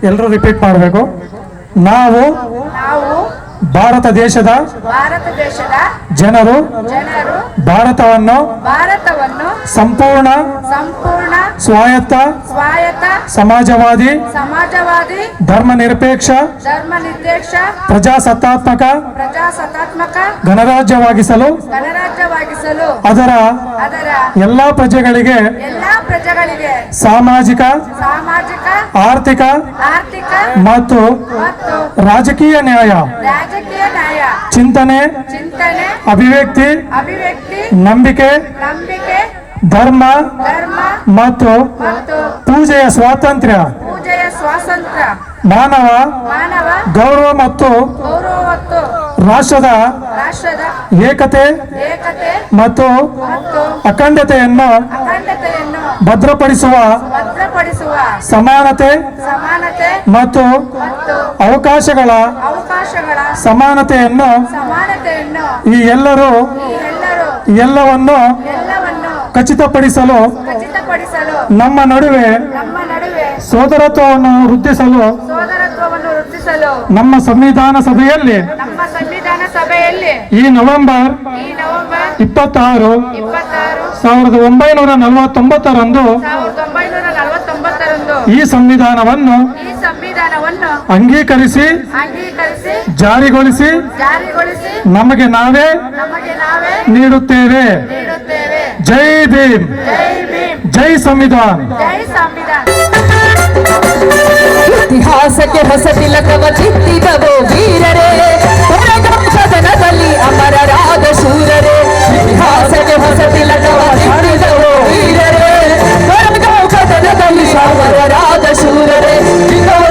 ಎಲ್ಲರೂ ರಿಪೀಟ್ ಮಾಡಬೇಕು. ನಾವು ಭಾರತ ದೇಶದ ಜನರು ಭಾರತವನ್ನು ಸಂಪೂರ್ಣ ಸ್ವಾಯತ್ತ ಸಮಾಜವಾದಿ ಧರ್ಮನಿರಪೇಕ್ಷ ಪ್ರಜಾಸತ್ತಾತ್ಮಕ ಗಣರಾಜ್ಯವಾಗಿಸಲು ಅದರ ಎಲ್ಲ ಪ್ರಜೆಗಳಿಗೆ ಸಾಮಾಜಿಕ ಆರ್ಥಿಕ ಮತ್ತು ರಾಜಕೀಯ ನ್ಯಾಯ ಚಿಂತನೆ ಅಭಿವ್ಯಕ್ತಿ ನಂಬಿಕೆ ಧರ್ಮ ಮತ್ತು ಪೂಜೆಯ ಸ್ವಾತಂತ್ರ್ಯ ಮಾನವ ಗೌರವ ಮತ್ತು ರಾಷ್ಟ್ರದ ಏಕತೆ ಮತ್ತು ಅಖಂಡತೆಯನ್ನು ಭದ್ರಪಡಿಸುವ ಸಮಾನತೆ ಮತ್ತು ಅವಕಾಶಗಳ ಸಮಾನತೆಯನ್ನು ಈ ಎಲ್ಲರೂ ಎಲ್ಲವನ್ನು ಖಚಿತಪಡಿಸಲು ನಮ್ಮ ನಡುವೆ ಸೋದರತ್ವವನ್ನು ವೃದ್ಧಿಸಲು ನಮ್ಮ ಸಂವಿಧಾನ ಸಭೆಯಲ್ಲಿ ಈ ನವೆಂಬರ್ 26, 1949ರಂದು ಈ ಸಂವಿಧಾನವನ್ನು ಅಂಗೀಕರಿಸಿ ಜಾರಿಗೊಳಿಸಿ ನಮಗೆ ನಾವೇ ನೀಡುತ್ತೇವೆ. ಜೈ ಭೀಮ್, ಜೈ ಸಂವಿಧಾನ. ಇತಿಹಾಸಕ್ಕೆ ಹೊಸ ತಿಲಕವ ಚಿತ್ತಿದವೋ ವೀರರೇ, ಸದನದಲ್ಲಿ ಅಮರರಾದ ಶೂರರೇ. ಇತಿಹಾಸಕ್ಕೆ ಹೊಸ ತಿಲಕವ ಚಿತ್ತಿದವೋ ವೀರರೇ, ಸದನದಲ್ಲಿ ಅಮರರಾದ ಶೂರರೇ.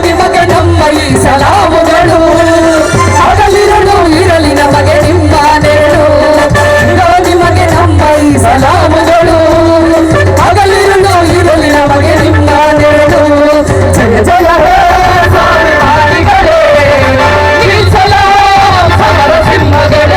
ನಿಮಗೆ ನಮ್ಮ ಈ ಸಲಾಮುಗಳು, ಹಗಲಿರಲು ಇರಲಿ ನಮಗೆ ನಿಮ್ಮ ನೆರಳು. ನಿಮಗೆ ನಮ್ಮ ಈ ಸಲಾಮುಗಳು, ಹಗಲಿರಲು ಇರಲಿ ನಮಗೆ ನಿಮ್ಮ ನೆರಳು. ಜಯ ಜಯ ಹೇ ಸ್ವಾಭಿಮಾನಿಗಳೇ, ಈ ಸಲಾಂ ಸಮರ ಸಿಂಹಗಳೇ.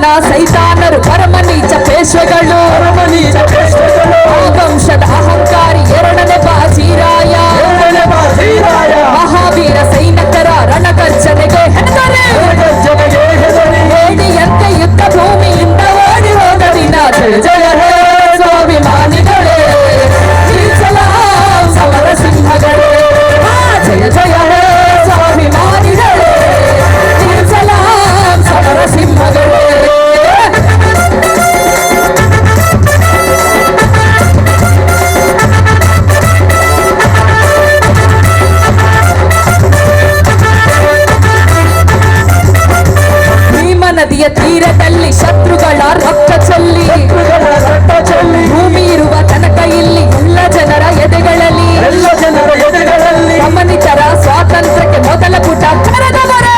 ನಾನಾ ಸೈತಾನರು ಪರಮನೀಚ ಪೇಶ್ವೆಗಳು ಆ ವಂಶದ ಅಹಂಕಾರಿ ಎರಡನೇ ಬಾಜಿರಾಯ ಮಹಾವೀರ ಸೈನಿಕರ ರಣಗರ್ಜನೆಗೆ ಹೆದರಿ ಹೇಡಿಯಂತೆ ಯುದ್ಧ ಭೂಮಿಯಿಂದ ಓಡಿ ಹೋದ ದಿನ ಜಯ ಜಯ ಹೇ ಸ್ವಾಭಿಮಾನಿಗಳೇ ಸಲಾಂ ಸಮರ ಸಿಂಹಗಳೇ ಜಯ ಜಯ ಹೇ ಸ್ವಾಭಿಮಾನಿಗಳೇ ಸಲಾಂ ಸಮರ ಸಿಂಹಗಳೇ ನದಿಯ ತೀರದಲ್ಲಿ ಶತ್ರುಗಳ ರಕ್ತ ಚೆಲ್ಲಿ ಭೂಮಿ ಇರುವ ತನಕ ಇಲ್ಲಿ ಎಲ್ಲ ಜನರ ಎದೆಗಳಲ್ಲಿ ಗಮನಿತರ ಸ್ವಾತಂತ್ರ್ಯಕ್ಕೆ ಮೊದಲ ಪುಟ ಕರೆದವರೇ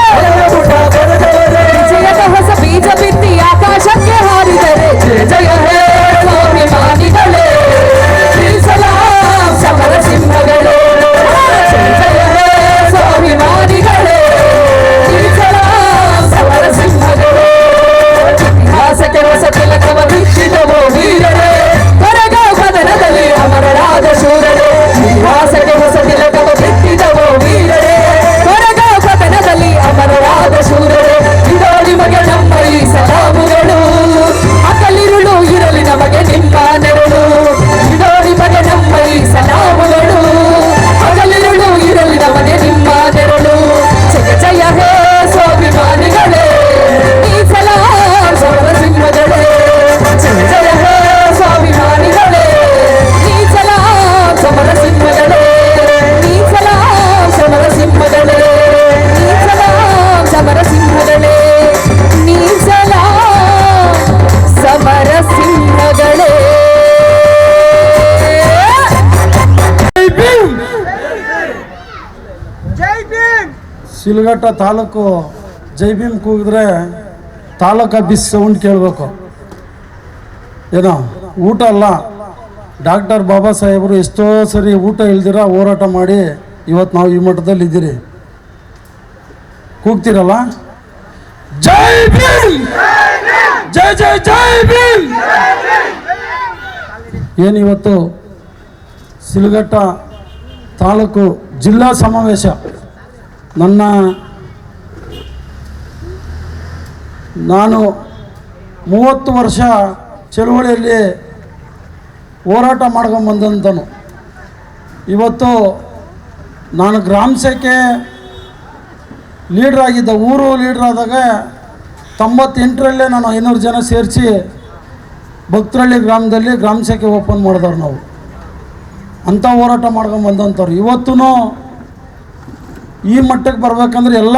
ವಿಜಯದ ಹೊಸ ಬೀಜ ಬಿತ್ತಿ ಆಕಾಶಕ್ಕೆ ಹಾರಿದರೆ ಜಯ ಜಯ ಹೇ ಸ್ವಾಭಿಮಾನಿಗಳೇ ಸಲಾಂ ಸಮರ ಸಿಂಹಗಳೇ ಜಯ ಜಯ ಹೇ ಸ್ವಾಭಿಮಾನಿಗಳೇ ಸಮರ ಸಿಂಹಗಳೇ ಇತಿಹಾಸಕ್ಕೆ ಹೊಸ ತಿಲಕವ ಬಿಚ್ಚಿದವೋ ವೀರರೇ ಕೊರೆಗ ಕದನದಲ್ಲಿ ಅಮರರಾದ ಶೂರರೇ ಇತಿಹಾಸಕ್ಕೆ ಹೊಸ ತಿಲಕವ ಬಿಚ್ಚಿದವೋ ವೀರರೇ ಕೊರೆಗ ಕದನದಲ್ಲಿ ಅಮರರಾದ ಶೂರರೇ ಇದೋ ನಿಮಗೆ ನಮ್ಮ ಈ ಸಲಾಮುಗಳು ಹಗಲಿರುಳು ಇರಲಿ ನಮಗೆ ನಿಮ್ಮ ನೆರಳು ಇದೋ ನಿಮಗೆ ನಮ್ಮ ಈ ಸಲಾಮುಗಳು ಹಗಲಿರುಳು ಇರಲಿ ನಮಗೆ ನಿಮ್ಮ ನೆರಳು ಜಯ ಜಯ ಹೇ ಸ್ವಾಭಿಮಾನಿಗಳೇ ಈ ಸಲಾಂ ಸಮರ ಸಿಂಹಗಳೇ ಜಯ ಜಯ ಹೇ ಸ್ವಾಭಿಮಾನಿಗಳೇ ಈ ಸಲಾಂ ಸಮರ ಸಿಂಹಗಳೇ ಈ ಸಲಾಂ ಸಮರ ಸಿಂಹಗಳೇ ಈ ಸಲಾಂ ಸಮರ ಸಿಂಹಗಳೇ ನೀ ಸಲಾಂ ಸಮರ ಸಿಂಹಗಳೇ ಶಿಲ್ಘಟ್ಟ ತಾಲೂಕು ಜೈ ಭೀಮ್ ಕೂಗಿದ್ರೆ ತಾಲೂಕು ಬಿಸ್ ಸೌಂಡ್ ಕೇಳಬೇಕು. ಏನೋ ಊಟ ಅಲ್ಲ, ಡಾಕ್ಟರ್ ಬಾಬಾ ಸಾಹೇಬರು ಎಷ್ಟೋ ಸರಿ ಊಟ ಇಲ್ದಿರ ಹೋರಾಟ ಮಾಡಿ ಇವತ್ತು ನಾವು ಈ ಮಟ್ಟದಲ್ಲಿ ಇದ್ದೀರಿ. ಕೂಗ್ತಿರಲ್ಲ ಜೈ ಭೀಮ್, ಜೈ ಜೈ ಜೈ ಭೀಮ್. ಏನಿವತ್ತು ಶಿಲ್ಘಟ್ಟ ತಾಲೂಕು ಜಿಲ್ಲಾ ಸಮಾವೇಶ ನಾನು 30 ವರ್ಷ ಚಳುವಳಿಯಲ್ಲಿ ಹೋರಾಟ ಮಾಡ್ಕೊಂಬಂದಂತನು. ಇವತ್ತು ನಾನು ಗ್ರಾಮ ಶಾಖೆ ಲೀಡ್ರ್ ಆಗಿದ್ದ, ಊರು ಲೀಡ್ರ್ ಆದಾಗ 98ರಲ್ಲೇ ನಾನು 500 ಜನ ಸೇರಿಸಿ ಭಕ್ತರಳ್ಳಿ ಗ್ರಾಮದಲ್ಲಿ ಗ್ರಾಮ ಶಾಖೆ ಓಪನ್ ಮಾಡಿದವ್ರು ನಾವು. ಅಂಥ ಹೋರಾಟ ಮಾಡ್ಕೊಂಬಂದಂಥವ್ರು. ಇವತ್ತೂ ಈ ಮಟ್ಟಕ್ಕೆ ಬರ್ಬೇಕಂದ್ರೆ ಎಲ್ಲ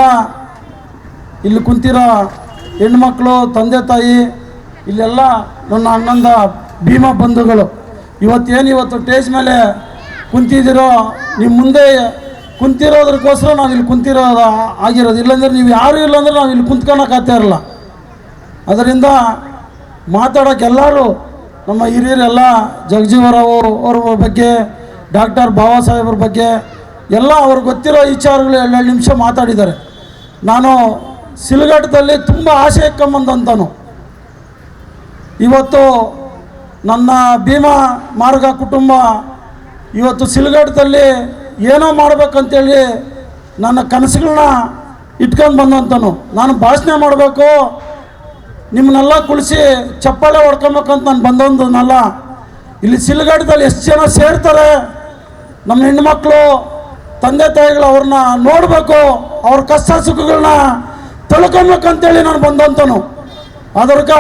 ಇಲ್ಲಿ ಕುಂತಿರೋ ಹೆಣ್ಮಕ್ಳು, ತಂದೆ ತಾಯಿ, ಇಲ್ಲೆಲ್ಲ ನನ್ನ ಅಣ್ಣಂದ ಭೀಮಾ ಬಂಧುಗಳು ಇವತ್ತು ಟೇಜ್ ಮೇಲೆ ಕುಂತಿದ್ದೀರೋ, ನಿಮ್ಮ ಮುಂದೆ ಕುಂತಿರೋದಕ್ಕೋಸ್ಕರ ನಾವು ಇಲ್ಲಿ ಕುಂತಿರೋದು ಆಗಿರೋದು. ಇಲ್ಲಾಂದ್ರೆ ನೀವು ಯಾರೂ ಇಲ್ಲಾಂದ್ರೆ ನಾವು ಇಲ್ಲಿ ಕುಂತ್ಕೊಳಕ್ಕಾಗ್ತಾ ಇರಲ್ಲ. ಅದರಿಂದ ಮಾತಾಡೋಕೆ ಎಲ್ಲರೂ ನಮ್ಮ ಹಿರಿಯರೆಲ್ಲ ಜಗಜೀವರಾವ್ ಅವ್ರ ಬಗ್ಗೆ, ಡಾಕ್ಟರ್ ಬಾಬಾ ಸಾಹೇಬ್ರ ಬಗ್ಗೆ ಎಲ್ಲ ಅವ್ರಿಗೆ ಗೊತ್ತಿರೋ ವಿಚಾರಗಳು 2 ನಿಮಿಷ ಮಾತಾಡಿದ್ದಾರೆ. ನಾನು ಶಿಲ್ಘಟ್ಟದಲ್ಲಿ ತುಂಬ ಆಸೆ ಇಟ್ಕೊಂಬಂದಂತನು. ಇವತ್ತು ನನ್ನ ಭೀಮಾ ಮಾರ್ಗ ಕುಟುಂಬ ಇವತ್ತು ಶಿಲ್ಘಟ್ಟದಲ್ಲಿ ಏನೋ ಮಾಡ್ಬೇಕಂತೇಳಿ ನನ್ನ ಕನಸುಗಳನ್ನ ಇಟ್ಕೊಂಡು ಬಂದಂತನು. ನಾನು ಭಾಷಣ ಮಾಡಬೇಕು, ನಿಮ್ಮನ್ನೆಲ್ಲ ಕುಳಿಸಿ ಚಪ್ಪಾಳೆ ಹೊಡ್ಕೊಬೇಕಂತ ನಾನು ಬಂದೊಂದನಲ್ಲ. ಇಲ್ಲಿ ಶಿಲ್ಘಟ್ಟದಲ್ಲಿ ಎಷ್ಟು ಜನ ಸೇರ್ತಾರೆ, ನಮ್ಮ ಹೆಣ್ಮಕ್ಳು ತಂದೆ ತಾಯಿಗಳು ಅವ್ರನ್ನ ನೋಡಬೇಕು, ಅವ್ರ ಕಷ್ಟ ಸುಖಗಳನ್ನ ತಿಳ್ಕೊಬೇಕಂತೇಳಿ ನಾನು ಬಂದಂತನು. ಅದಕ್ಕೆ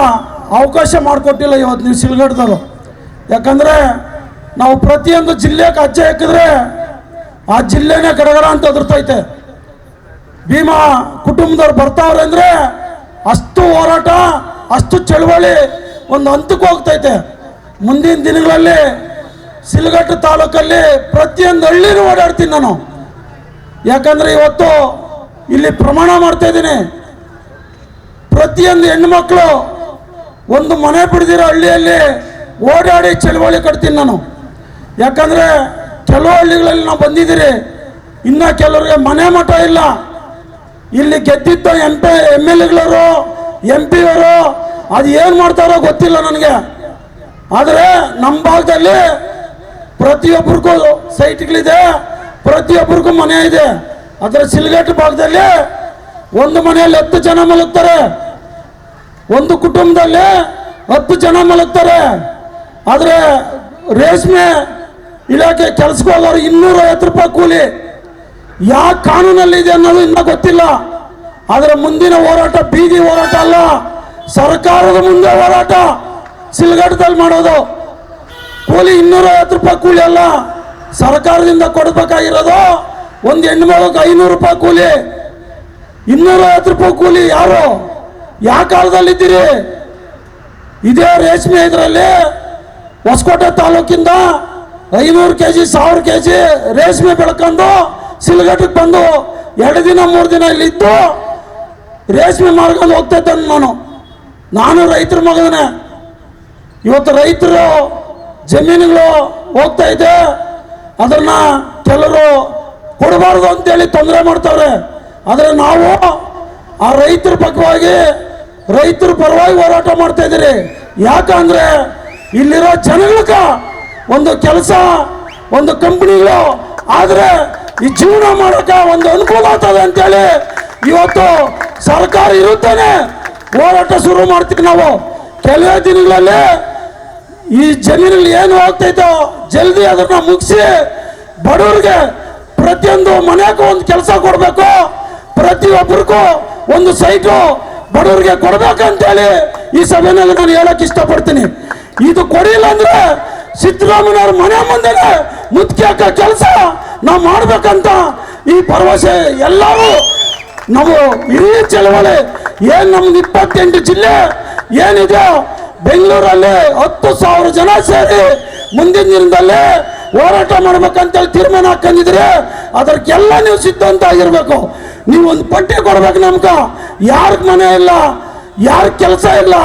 ಅವಕಾಶ ಮಾಡಿಕೊಟ್ಟಿಲ್ಲ ಇವತ್ತು ನೀವು ಶಿಲ್ಘಟ್ಟದವರು. ಯಾಕಂದರೆ ನಾವು ಪ್ರತಿಯೊಂದು ಜಿಲ್ಲೆಗೆ ಹೆಜ್ಜೆ ಹಾಕಿದ್ರೆ ಆ ಜಿಲ್ಲೆನೇ ಗಡಗಡ ಅಂತ ಅದುರ್ತೈತೆ. ಭೀಮಾ ಕುಟುಂಬದವ್ರು ಬರ್ತಾವ್ರೆ ಅಂದರೆ ಅಷ್ಟು ಹೋರಾಟ, ಅಷ್ಟು ಚಳುವಳಿ ಒಂದು ಹಂತಕ್ಕೆ ಹೋಗ್ತೈತೆ. ಮುಂದಿನ ದಿನಗಳಲ್ಲಿ ಶಿಲ್ಘಟ್ಟ ತಾಲೂಕಲ್ಲಿ ಪ್ರತಿಯೊಂದು ಹಳ್ಳಿನೂ ಓಡಾಡ್ತೀನಿ ನಾನು. ಯಾಕಂದರೆ ಇವತ್ತು ಇಲ್ಲಿ ಪ್ರಮಾಣ ಮಾಡ್ತಾಯಿದ್ದೀನಿ, ಪ್ರತಿಯೊಂದು ಹೆಣ್ಣುಮಕ್ಕಳು ಒಂದು ಮನೆ ಬಿಡ್ದಿರೋ ಹಳ್ಳಿಯಲ್ಲಿ ಓಡಾಡಿ ಚಳುವಳಿ ಕಟ್ತೀನಿ ನಾನು. ಯಾಕಂದರೆ ಕೆಲವು ಹಳ್ಳಿಗಳಲ್ಲಿ ನಾವು ಬಂದಿದ್ದೀರಿ, ಇನ್ನು ಕೆಲವರಿಗೆ ಮನೆ ಮಠ ಇಲ್ಲ. ಇಲ್ಲಿ ಗೆದ್ದಿದ್ದ MP MLAಗಳು MP ಅವರು ಅದು ಏನು ಮಾಡ್ತಾರೋ ಗೊತ್ತಿಲ್ಲ ನನಗೆ. ಆದರೆ ನಮ್ಮ ಭಾಗದಲ್ಲಿ ಪ್ರತಿಯೊಬ್ಬರಿಗೂ ಸೈಟ್ಗಳಿದೆ, ಪ್ರತಿಯೊಬ್ಬರಿಗೂ ಮನೆ ಇದೆ. ಅದರ ಸಿಲ್ಗೇಟ್ ಭಾಗದಲ್ಲಿ ಒಂದು ಮನೆಯಲ್ಲಿ 10 ಜನ ಮಲಗ್ತಾರೆ, ಒಂದು ಕುಟುಂಬದಲ್ಲಿ 10 ಜನ ಮಲಗ್ತಾರೆ. ಆದರೆ ರೇಷ್ಮೆ ಇಲಾಖೆ ಕೆಲಸಕ್ಕೆ ಹೋಗೋರು 250 ರೂಪಾಯಿ ಕೂಲಿ. ಯಾವ ಕಾನೂನಲ್ಲಿದೆ ಅನ್ನೋದು ಇನ್ನೂ ಗೊತ್ತಿಲ್ಲ. ಆದರೆ ಮುಂದಿನ ಹೋರಾಟ ಬೀದಿ ಹೋರಾಟ ಅಲ್ಲ, ಸರ್ಕಾರದ ಮುಂದೆ ಹೋರಾಟ ಸಿಲ್ಗಟ್ಟದಲ್ಲಿ ಮಾಡೋದು. ಕೂಲಿ 250 ರೂಪಾಯಿ ಕೂಲಿ ಅಲ್ಲ, ಸರ್ಕಾರದಿಂದ ಕೊಡಬೇಕಾಗಿರೋದು ಒಂದು ಹೆಣ್ಣು ಮಗಳಿಗೆ 500 ರೂಪಾಯಿ ಕೂಲಿ. 250 ರೂಪಾಯಿ ಕೂಲಿ ಯಾರು ಯಾವ ಕಾಲದಲ್ಲಿದ್ದೀರಿ? ಇದೇ ರೇಷ್ಮೆ ಇದರಲ್ಲಿ ಹೊಸಕೋಟೆ ತಾಲೂಕಿಂದ 500 kg 1000 kg ರೇಷ್ಮೆ ಬೆಳ್ಕೊಂಡು ಸಿಲ್ಗಟ್ಟಕ್ಕೆ ಬಂದು 2 ದಿನ 3 ದಿನ ಇಲ್ಲಿದ್ದು ರೇಷ್ಮೆ ಮಾರ್ಕೊಂಡು ಹೋಗ್ತಾ ಇದ್ದೆ. ನಾನು ರೈತರ ಮಗನೇ. ಇವತ್ತು ರೈತರು ಜಮೀನುಗಳು ಹೋಗ್ತಾ ಇದೆ, ಅದನ್ನ ಕೆಲವರು ಕೊಡಬಾರ್ದು ಅಂತೇಳಿ ತೊಂದರೆ ಮಾಡ್ತಾರೆ. ಆದರೆ ನಾವು ಆ ರೈತರ ಪರವಾಗಿ ರೈತರ ಪರವಾಗಿ ಹೋರಾಟ ಮಾಡ್ತಾ ಇದ್ದೀರಿ. ಯಾಕಂದ್ರೆ ಇಲ್ಲಿರೋ ಜನಗಳಿಗೆ ಒಂದು ಕೆಲಸ, ಒಂದು ಕಂಪನಿಗಳು ಆದರೆ ಈ ಜೀವನ ಮಾಡೋಕೆ ಒಂದು ಅನುಕೂಲ ಆಗ್ತದೆ ಅಂತೇಳಿ ಇವತ್ತು ಸರ್ಕಾರ ಇರುತ್ತಾನೆ ಹೋರಾಟ ಶುರು ಮಾಡ್ತೀವಿ ನಾವು. ಕೆಲವೇ ದಿನಗಳಲ್ಲಿ ಈ ಜಮೀನಲ್ಲಿ ಏನು ಹೋಗ್ತೈತೋ ಜಲ್ದಿ ಅದನ್ನ ಮುಗಿಸಿ ಬಡವರಿಗೆ ಪ್ರತಿಯೊಂದು ಮನೆಗೂ ಒಂದು ಕೆಲಸ ಕೊಡಬೇಕು, ಪ್ರತಿಯೊಬ್ಬರಿಗೂ ಒಂದು ಸೈಟು ಬಡವರಿಗೆ ಕೊಡಬೇಕಂತೇಳಿ ಈ ಸಭೆಯಲ್ಲಿ ನಾನು ಹೇಳಕ್ ಇಷ್ಟಪಡ್ತೀನಿ. ಇದು ಕೊಡಿಲ್ಲ ಅಂದ್ರೆ ಸಿದ್ದರಾಮಯ್ಯವ್ರ ಮನೆ ಮುಂದೆನೆ ಮುತ್ಕಿ ಹಾಕೋ ಕೆಲಸ ನಾವು ಮಾಡ್ಬೇಕಂತ ಈ ಭರವಸೆ ಎಲ್ಲರೂ ನಾವು ಇಡೀ ಚಳವಳಿ ಏನ್ ನಮ್ದು 28 ಜಿಲ್ಲೆ ಏನಿದೆ ಬೆಂಗಳೂರಲ್ಲಿ 10,000 ಜನ ಸೇರಿ ಮುಂದಿನ ದಿನದಲ್ಲಿ ಹೋರಾಟ ಮಾಡ್ಬೇಕಂತೇಳಿ ತೀರ್ಮಾನ ಹಾಕೊಂಡಿದ್ರೆ ಅದಕ್ಕೆಲ್ಲ ನೀವು ಸಿದ್ಧ ಅಂತ ಆಗಿರ್ಬೇಕು. ನೀವು ಒಂದು ಪಟ್ಟಿ ಕೊಡ್ಬೇಕು ನಮ್ಗೆ. ಯಾರಿಗೆ ಮನೆ ಇಲ್ಲ, ಯಾರ ಕೆಲಸ ಇಲ್ಲ,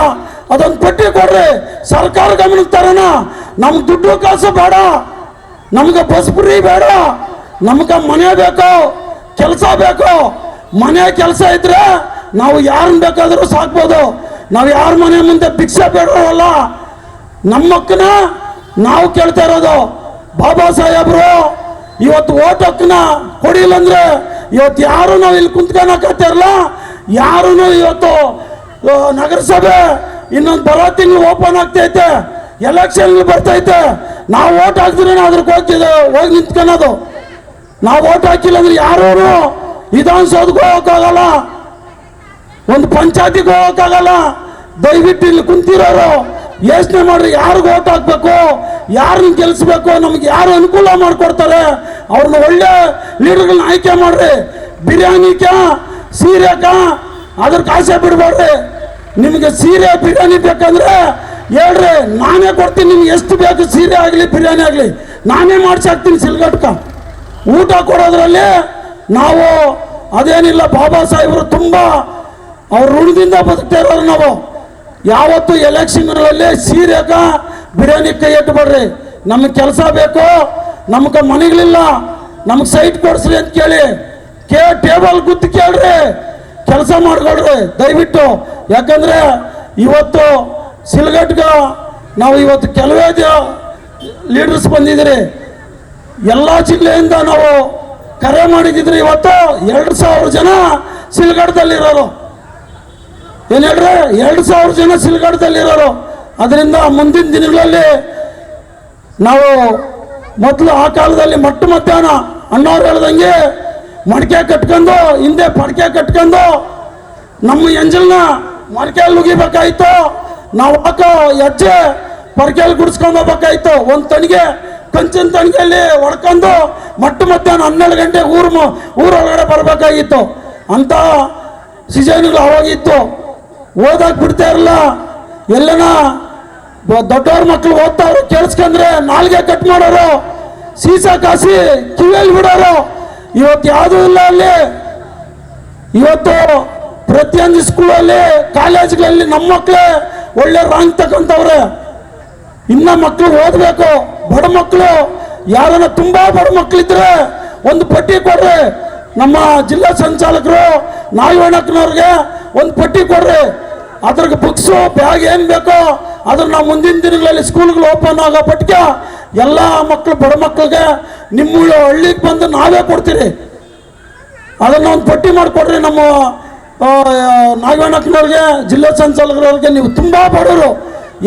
ಅದೊಂದು ಪಟ್ಟಿ ಕೊಡ್ರಿ. ಸರ್ಕಾರ ಗಮನಕ್ಕೆ ತರೋಣ. ನಮ್ಗೆ ದುಡ್ಡು ಕಾಸು ಬೇಡ, ನಮ್ಗೆ ಬಸ್ ಫ್ರೀ ಬೇಡ, ನಮ್ಗೆ ಮನೆ ಬೇಕು, ಕೆಲಸ ಬೇಕು. ಮನೆ ಕೆಲಸ ಇದ್ರೆ ನಾವು ಯಾರನ್ನ ಬೇಕಾದರೂ ಸಾಕ್ಬೋದು. ನಾವು ಯಾರ ಮನೆ ಮುಂದೆ ಭಿಕ್ಷೆ ಬೇಡವಲ್ಲ. ನಮ್ಮಕ್ಕನ ನಾವು ಕೇಳ್ತಾ ಇರೋದು, ಬಾಬಾ ಸಾಹೇಬ್ರು ಇವತ್ತು ಓಟ್ ಹಕ್ಕನ್ನ ಕೊಡಿಲ್ಲ ಅಂದ್ರೆ ಇವತ್ತು ಯಾರು ನಾವು ಇಲ್ಲಿ ಕುಂತ್ಕೊಳಕತ್ತಿರಲ್ಲ. ಯಾರು ಇವತ್ತು ನಗರಸಭೆ ಇನ್ನೊಂದು ಬರೋ ತಿಂಗಳು ಓಪನ್ ಆಗ್ತೈತೆ, ಎಲೆಕ್ಷನ್ ಬರ್ತೈತೆ. ನಾವು ಓಟ್ ಹಾಕ್ದ್ರೆ ಅದ್ರಕ್ಕೆ ಹೋಗಿ ನಿಂತ್ಕೊಳ್ಳೋದು. ನಾವು ಓಟ್ ಹಾಕಿಲ್ಲ ಅಂದ್ರೆ ಯಾರು ವಿಧಾನಸೌಧಕ್ಕೆ ಹೋಗೋಕ್ಕಾಗಲ್ಲ, ಒಂದು ಪಂಚಾಯತಿಗೆ ಹೋಗೋಕ್ಕಾಗಲ್ಲ. ದಯವಿಟ್ಟು ಇಲ್ಲಿ ಕುಂತಿರೋರು ಯೋಚನೆ ಮಾಡ್ರಿ, ಯಾರಿಗೆ ಓಟ್ ಹಾಕ್ಬೇಕು, ಯಾರನ್ನ ಗೆಲ್ಲಿಸ್ಬೇಕು, ನಮ್ಗೆ ಯಾರು ಅನುಕೂಲ ಮಾಡಿಕೊಡ್ತಾರೆ ಅವ್ರನ್ನ ಒಳ್ಳೆ ಲೀಡರ್ಗಳನ್ನ ಆಯ್ಕೆ ಮಾಡ್ರಿ. ಬಿರಿಯಾನಿಕ ಸೀರೆಕ ಅದಕ್ಕೆ ಆಸೆ ಬಿಡಬೇಡ್ರಿ. ನಿಮಗೆ ಸೀರೆ ಬಿರಿಯಾನಿ ಬೇಕಂದ್ರೆ ಹೇಳ್ರಿ, ನಾನೇ ಕೊಡ್ತೀನಿ. ನಿಮ್ಗೆ ಎಷ್ಟು ಬೇಕು ಸೀರೆ ಆಗಲಿ ಬಿರಿಯಾನಿ ಆಗಲಿ ನಾನೇ ಮಾಡಿಸಿ ಹಾಕ್ತೀನಿ. ಸಿಲ್ಗಟ್ಕ ಊಟ ಕೊಡೋದ್ರಲ್ಲಿ ನಾವು ಅದೇನಿಲ್ಲ. ಬಾಬಾ ಸಾಹೇಬರು ತುಂಬ ಅವ್ರ ಋಣದಿಂದ ಬದುಕ್ತಾ ಇರೋರು ನಾವು. ಯಾವತ್ತು ಎಲೆಕ್ಷನ್ಗಳಲ್ಲಿ ಸೀರೆಗ ಬಿರಿಯಾನಿ ಕೈ ಇಟ್ಬೇಡ್ರಿ. ನಮಗೆ ಕೆಲಸ ಬೇಕು, ನಮ್ಗೆ ಮನೆಗಳಿಲ್ಲ, ನಮ್ಗೆ ಸೈಟ್ ಕೊಡಿಸ್ರಿ ಅಂತ ಕೇಳಿ ಟೇಬಲ್ ಗುದ್ದು ಕೇಳ್ರಿ, ಕೆಲಸ ಮಾಡ್ಕೊಡ್ರಿ ದಯವಿಟ್ಟು. ಯಾಕಂದ್ರೆ ಇವತ್ತು ಸಿಲ್ಗಟ್ಗ ನಾವು ಇವತ್ತು ಕೆಲವೇ ಲೀಡರ್ಸ್ ಬಂದಿದ್ದೀರಿ. ಎಲ್ಲ ಜಿಲ್ಲೆಯಿಂದ ನಾವು ಕರೆ ಮಾಡಿದಿದ್ರೆ ಇವತ್ತು 2,000 ಜನ ಸಿಲ್ಗಟ್ಟದಲ್ಲಿರೋರು. ಏನು ಹೇಳ್ರಿ, 2,000 ಜನ ಸಿಲ್ಗಟ್ಟದಲ್ಲಿರೋರು. ಅದರಿಂದ ಮುಂದಿನ ದಿನಗಳಲ್ಲಿ ನಾವು ಮೊದಲು ಆ ಕಾಲದಲ್ಲಿ ಮಧ್ಯಾಹ್ನ ಅಣ್ಣವ್ರು ಹೇಳ್ದಂಗೆ ಮಡಿಕೆ ಕಟ್ಕೊಂಡು ಹಿಂದೆ ಪಡಿಕೆ ಕಟ್ಕೊಂಡು ನಮ್ಮ ಎಂಜಲ್ನ ಮಡಿಕೆಯಲ್ಲಿ ಉಗಿಬೇಕಾಯ್ತು. ನಾವು ಹಾಕೋ ಹೆಜ್ಜೆ ಪಡಿಕೆಯಲ್ಲಿ ಗುಡಿಸ್ಕೊಂಡು ಹೋಗ್ಬೇಕಾಯ್ತು. ಒಂದು ತಣಿಗೆ ಕಂಚಿನ ತಣಿಗೆಯಲ್ಲಿ ಹೊಡ್ಕೊಂಡು ಮಧ್ಯಾಹ್ನ 12 ಗಂಟೆ ಊರೊಳಗಡೆ ಬರಬೇಕಾಗಿತ್ತು. ಅಂತ ಸಿಜನ್ಗಳು ಅವಾಗಿತ್ತು. ಓದಕ್ಕೆ ಬಿಡ್ತಾ ಇರಲ್ಲ. ಎಲ್ಲನ ದೊಡ್ಡವ್ರ ಮಕ್ಕಳು ಓದ್ತಾವ್ರು ಕೇಳಿಸ್ಕೊಂಡ್ರೆ ನಾಲ್ಗೆ ಕಟ್ ಮಾಡೋರು, ಸೀಸ ಕಾಸಿ ಕಿವಿಯಲ್ಲಿ ಬಿಡೋರು. ಇವತ್ತು ಯಾವುದೂ ಇಲ್ಲ ಅಲ್ಲಿ. ಇವತ್ತು ಪ್ರತಿಯೊಂದು ಸ್ಕೂಲಲ್ಲಿ ಕಾಲೇಜ್ಗಳಲ್ಲಿ ನಮ್ಮ ಮಕ್ಕಳೇ ಒಳ್ಳೆ ರ್ಯಾಂಕ್ ತಗೊಂತವ್ರೆ. ಇನ್ನ ಮಕ್ಕಳು ಓದಬೇಕು. ಬಡ ಮಕ್ಕಳು ಯಾರನ್ನ ತುಂಬಾ ಬಡ ಮಕ್ಕಳಿದ್ರೆ ಒಂದು ಪಟ್ಟಿ ಕೊಡ್ರಿ. ನಮ್ಮ ಜಿಲ್ಲಾ ಸಂಚಾಲಕರು ನಾಗವಣ್ಣಕ್ಕನವ್ರಿಗೆ ಒಂದು ಪಟ್ಟಿ ಕೊಡ್ರಿ. ಅದ್ರಿಗೆ ಬುಕ್ಸು ಬ್ಯಾಗ್ ಏನು ಬೇಕೋ ಅದನ್ನ ನಾವು ಮುಂದಿನ ದಿನಗಳಲ್ಲಿ ಸ್ಕೂಲ್ಗಳು ಓಪನ್ ಆಗೋ ಪಟ್ಟಿಗೆ ಎಲ್ಲ ಮಕ್ಕಳು ಬಡ ಮಕ್ಕಳಿಗೆ ನಿಮ್ಮ ಹಳ್ಳಿಗೆ ಬಂದು ನಾವೇ ಕೊಡ್ತೀರಿ. ಅದನ್ನು ಒಂದು ಪಟ್ಟಿ ಮಾಡಿಕೊಡ್ರಿ. ನಮ್ಮ ನಾಗವನಕ್ಕನವ್ರಿಗೆ, ಜಿಲ್ಲಾ ಸಂಚಾಲಕರವ್ರಿಗೆ, ನೀವು ತುಂಬ ಬಡವರು,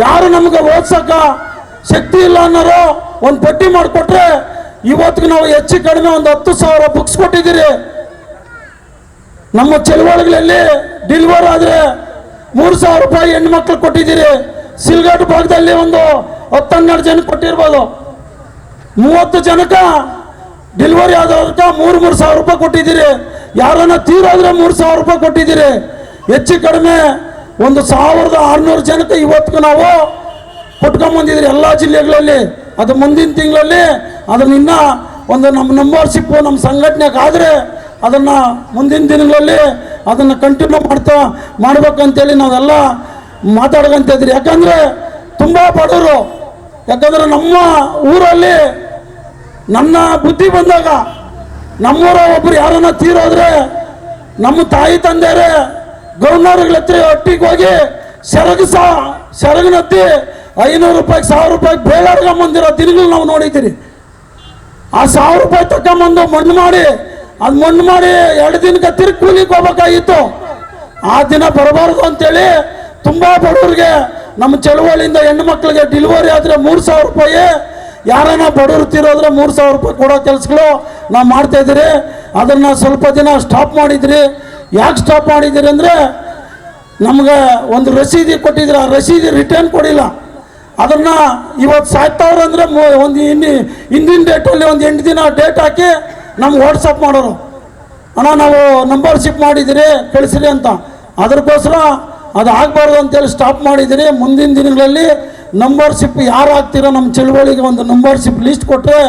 ಯಾರು ನಮಗೆ ಓದ್ಸಕ್ಕ ಶಕ್ತಿ ಇಲ್ಲ ಅನ್ನೋರು ಒಂದು ಪಟ್ಟಿ ಮಾಡಿಕೊಟ್ರೆ ಇವತ್ತಿಗೆ ನಾವು ಹೆಚ್ಚು ಕಡಿಮೆ ಒಂದು 10,000 ಬುಕ್ಸ್ ಕೊಟ್ಟಿದ್ದೀರಿ. ನಮ್ಮ ಚಳುವಳಿಗಳಲ್ಲಿ ಡೆಲಿವರ್ ಆದರೆ 3,000 ರೂಪಾಯಿ ಹೆಣ್ಮಕ್ಳು ಕೊಟ್ಟಿದ್ದೀರಿ. ಸಿಲ್ಗಟ್ಟು ಭಾಗದಲ್ಲಿ ಒಂದು 10-12 ಜನ ಕೊಟ್ಟಿರ್ಬೋದು. 30 ಜನಕ್ಕೆ ಡೆಲಿವರಿ ಆದವ್ರಿಗೆ 3,000 ರೂಪಾಯಿ ಕೊಟ್ಟಿದ್ದೀರಿ. ಯಾರನ್ನ ತೀರೋದ್ರೆ 3,000 ರೂಪಾಯಿ ಕೊಟ್ಟಿದ್ದೀರಿ. ಹೆಚ್ಚು ಕಡಿಮೆ ಒಂದು 1,600 ಜನಕ್ಕೆ ಇವತ್ತಿಗೆ ನಾವು ಕೊಟ್ಕೊಂಬಂದಿದ್ದೀರಿ ಎಲ್ಲ ಜಿಲ್ಲೆಗಳಲ್ಲಿ. ಅದು ಮುಂದಿನ ತಿಂಗಳಲ್ಲಿ ಅದನ್ನ ಇನ್ನೂ ಒಂದು ನಮ್ಮ ಮೆಂಬರ್ಶಿಪ್ ನಮ್ಮ ಸಂಘಟನೆಗೆ ಆದರೆ ಅದನ್ನು ಮುಂದಿನ ದಿನಗಳಲ್ಲಿ ಅದನ್ನು ಕಂಟಿನ್ಯೂ ಮಾಡ್ಬೇಕಂತೇಳಿ ನಾವೆಲ್ಲ ಮಾತಾಡ್ಕೊಂತಿದ್ರಿ. ಯಾಕಂದರೆ ತುಂಬ ಬಡವರು. ಯಾಕಂದರೆ ನಮ್ಮ ಊರಲ್ಲಿ ನನ್ನ ಬುದ್ಧಿ ಬಂದಾಗ ನಮ್ಮೂರ ಒಬ್ಬರು ಯಾರನ್ನ ತೀರೋದ್ರೆ ನಮ್ಮ ತಾಯಿ ತಂದೆಯರೇ ಗೌರ್ನರ್ಗಳ ಹತ್ರ ಒಟ್ಟಿಗೆ ಹೋಗಿ ಸೆರಗನತ್ತಿ 500 ರೂಪಾಯಿಗೆ 1,000 ರೂಪಾಯಿಗೆ ಬೇಲಾಡ್ಕೊಂಬಂದಿರೋ ದಿನಗಳು ನಾವು ನೋಡಿದ್ದೀರಿ. ಆ 1,000 ರೂಪಾಯಿ ತಗೊಂಬಂದು ಮಣ್ಣು ಮಾಡಿ 2 ದಿನಕ್ಕೆ ತಿರುಗಿ ಕೂಲಿಗೆ ಹೋಗ್ಬೇಕಾಗಿತ್ತು. ಆ ದಿನ ಬರಬಾರ್ದು ಅಂತೇಳಿ ತುಂಬ ಬಡವ್ರಿಗೆ ನಮ್ಮ ಚಳುವಳಿಯಿಂದ ಹೆಣ್ಣು ಮಕ್ಕಳಿಗೆ ಡೆಲಿವರಿ ಆದರೆ 3,000 ರೂಪಾಯಿ, ಯಾರನ್ನ ಬಡವರು ತೀರೋದ್ರೆ 3,000 ರೂಪಾಯಿ ಕೊಡೋ ಕೆಲಸಗಳು ನಾವು ಮಾಡ್ತಾಯಿದ್ದೀರಿ. ಅದನ್ನು ಸ್ವಲ್ಪ ದಿನ ಸ್ಟಾಪ್ ಮಾಡಿದ್ರಿ. ಯಾಕೆ ಸ್ಟಾಪ್ ಮಾಡಿದ್ದೀರಿ ಅಂದರೆ ನಮಗೆ ಒಂದು ರಸೀದಿ ಕೊಟ್ಟಿದ್ರು, ಆ ರಸೀದಿ ರಿಟರ್ನ್ ಕೊಡಿಲ್ಲ. ಅದನ್ನು ಇವತ್ತು ಸಾಯ್ತಾವ್ರೆ ಅಂದರೆ ಒಂದು ಹಿಂದಿನ ಡೇಟಲ್ಲಿ ಒಂದು 8 ದಿನ ಡೇಟ್ ಹಾಕಿ ನಮ್ಗೆ ವಾಟ್ಸಪ್ ಮಾಡೋರು, ಅಣ್ಣ ನಾವು ನಂಬರ್ಶಿಪ್ ಮಾಡಿದ್ದೀರಿ ಕಳಿಸಿರಿ ಅಂತ. ಅದಕ್ಕೋಸ್ಕರ ಅದು ಆಗಬಾರ್ದು ಅಂತೇಳಿ ಸ್ಟಾಪ್ ಮಾಡಿದ್ದೀರಿ. ಮುಂದಿನ ದಿನಗಳಲ್ಲಿ ನಂಬರ್ಶಿಪ್ ಯಾರು ಆಗ್ತೀರೋ ನಮ್ಮ ಚಳುವಳಿಗೆ ಒಂದು ನಂಬರ್ಶಿಪ್ ಲಿಸ್ಟ್ ಕೊಟ್ಟರೆ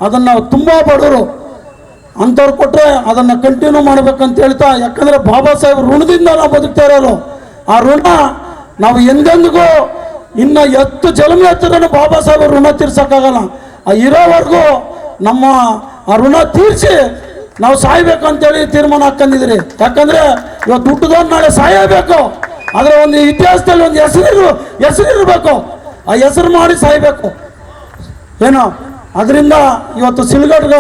ಅದನ್ನು ತುಂಬ ಬಡವರು ಅಂಥವ್ರು ಕೊಟ್ಟರೆ ಅದನ್ನು ಕಂಟಿನ್ಯೂ ಮಾಡ್ಬೇಕಂತ ಹೇಳ್ತಾ, ಯಾಕಂದರೆ ಬಾಬಾ ಸಾಹೇಬ್ ಋಣದಿಂದ ನಾವು ಬದುಕ್ತಾ ಇರೋರು. ಆ ಋಣ ನಾವು ಎಂದೆಂದಿಗೂ ಇನ್ನು 10 ಜನ್ಮ ಎತ್ತರೂ ಬಾಬಾ ಸಾಹೇಬ್ ಋಣ ತೀರ್ಸೋಕ್ಕಾಗಲ್ಲ. ಆ ಇರೋವರೆಗೂ ನಮ್ಮ ಆ ಋಣ ತೀರಿಸಿ ನಾವು ಸಾಯ್ಬೇಕು ಅಂತೇಳಿ ತೀರ್ಮಾನ ಹಾಕೊಂಡಿದ್ರಿ. ಯಾಕಂದರೆ ಇವತ್ತು ಹುಟ್ಟಿದವ್ರು ನಾಳೆ ಸಾಯಬೇಕು. ಆದರೆ ಒಂದು ಇತಿಹಾಸದಲ್ಲಿ ಒಂದು ಹೆಸರಿರಬೇಕು, ಆ ಹೆಸರು ಮಾಡಿ ಸಾಯ್ಬೇಕು ಏನೋ. ಅದರಿಂದ ಇವತ್ತು ಸಿಲ್ಗಡ್ಗ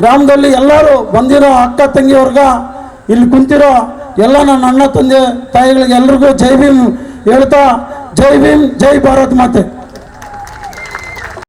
ಗ್ರಾಮದಲ್ಲಿ ಎಲ್ಲರೂ ಬಂದಿರೋ ಅಕ್ಕ ತಂಗಿಯವ್ರಿಗೆ, ಇಲ್ಲಿ ಕುಂತಿರೋ ಎಲ್ಲ ನನ್ನ ಅಣ್ಣ ತಂದೆ ತಾಯಿಗಳಿಗೆ ಎಲ್ರಿಗೂ ಜೈ ಭೀಮ್ ಹೇಳ್ತಾ, ಜೈ ಭೀಮ್, ಜೈ ಭಾರತ್ ಮಾತೆ.